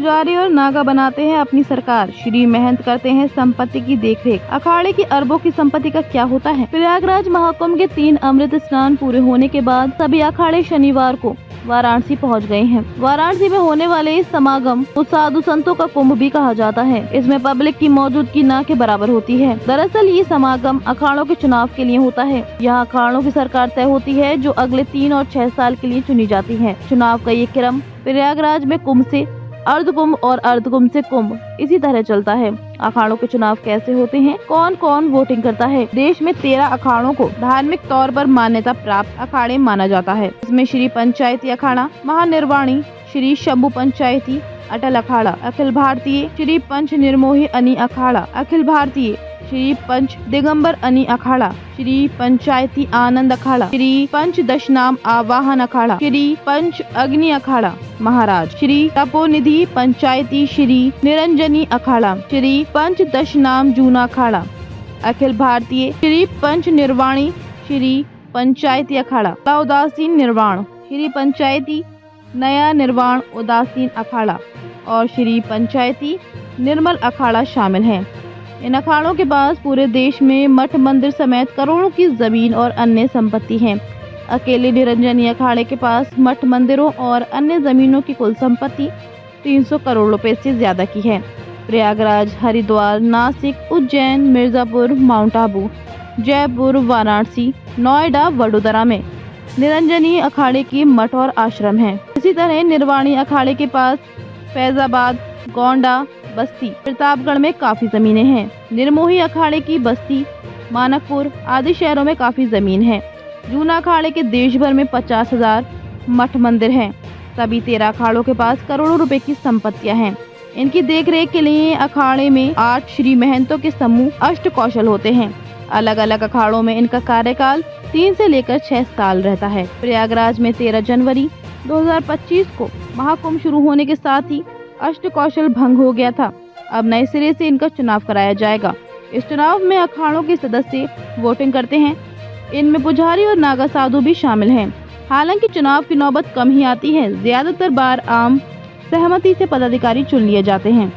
पुजारी और नागा बनाते हैं अपनी सरकार, श्री महंत करते हैं संपत्ति की देखरेख। अखाड़े की अरबों की संपत्ति का क्या होता है? प्रयागराज महाकुंभ के 3 अमृत स्नान पूरे होने के बाद सभी अखाड़े शनिवार को वाराणसी पहुंच गए हैं। वाराणसी में होने वाले इस समागम को साधु संतों का कुंभ भी कहा जाता है। इसमें पब्लिक की मौजूदगी न के बराबर होती है। दरअसल ये समागम अखाड़ों के चुनाव के लिए होता है। यहाँ अखाड़ों की सरकार तय होती है जो अगले 3 और 6 साल के लिए चुनी जाती है। चुनाव का ये क्रम प्रयागराज में कुंभ से अर्ध कुंभ और अर्ध कुंभ से कुंभ इसी तरह चलता है। अखाड़ों के चुनाव कैसे होते हैं, कौन कौन वोटिंग करता है? देश में 13 अखाड़ों को धार्मिक तौर पर मान्यता प्राप्त अखाड़े माना जाता है। इसमें श्री पंचायती अखाड़ा, महानिर्वाणी, श्री शंभु पंचायती, अटल अखाड़ा, अखिल भारतीय श्री पंच निर्मोही अनी अखाड़ा, अखिल भारतीय श्री पंच दिगंबर अनी अखाड़ा, श्री पंचायती आनंद अखाड़ा, श्री पंच दशनाम आवाहन अखाड़ा, श्री पंच अग्नि अखाड़ा महाराज, श्री तपोनिधि पंचायती श्री निरंजनी अखाड़ा, श्री पंच दशनाम जूना अखाड़ा, अखिल भारतीय श्री पंच निर्वाणी श्री पंचायती अखाड़ा उदासीन निर्वाण, श्री पंचायती नया निर्वाण उदासीन अखाड़ा और श्री पंचायती निर्मल अखाड़ा शामिल हैं। इन अखाड़ों के पास पूरे देश में मठ मंदिर समेत करोड़ों की जमीन और अन्य संपत्ति है। अकेले निरंजनी अखाड़े के पास मठ मंदिरों और अन्य जमीनों की कुल संपत्ति 300 करोड़ रुपए से ज्यादा की है। प्रयागराज, हरिद्वार, नासिक, उज्जैन, मिर्जापुर, माउंट आबू, जयपुर, वाराणसी, नोएडा, वडोदरा में निरंजनी अखाड़े के मठ और आश्रम हैं। इसी तरह निर्वाणी अखाड़े के पास फैजाबाद, गोंडा, बस्ती, प्रतापगढ़ में काफी जमीनें हैं। निर्मोही अखाड़े की बस्ती, मानकपुर आदि शहरों में काफी जमीन है। जूना अखाड़े के देश भर में 50,000 मठ मंदिर हैं। सभी 13 अखाड़ों के पास करोड़ों रुपए की संपत्तियां हैं। इनकी देखरेख के लिए अखाड़े में 8 श्री महंतों के समूह अष्ट कौशल होते हैं। अलग अलग अखाड़ों में इनका कार्यकाल 3 से लेकर 6 साल रहता है। प्रयागराज में 13 जनवरी 2025 को महाकुंभ शुरू होने के साथ ही अष्ट कौशल भंग हो गया था। अब नए सिरे से इनका चुनाव कराया जाएगा। इस चुनाव में अखाड़ों के सदस्य वोटिंग करते हैं। इनमें पुजारी और नागा साधु भी शामिल हैं। हालांकि चुनाव की नौबत कम ही आती है। ज्यादातर बार आम सहमति से पदाधिकारी चुन लिए जाते हैं।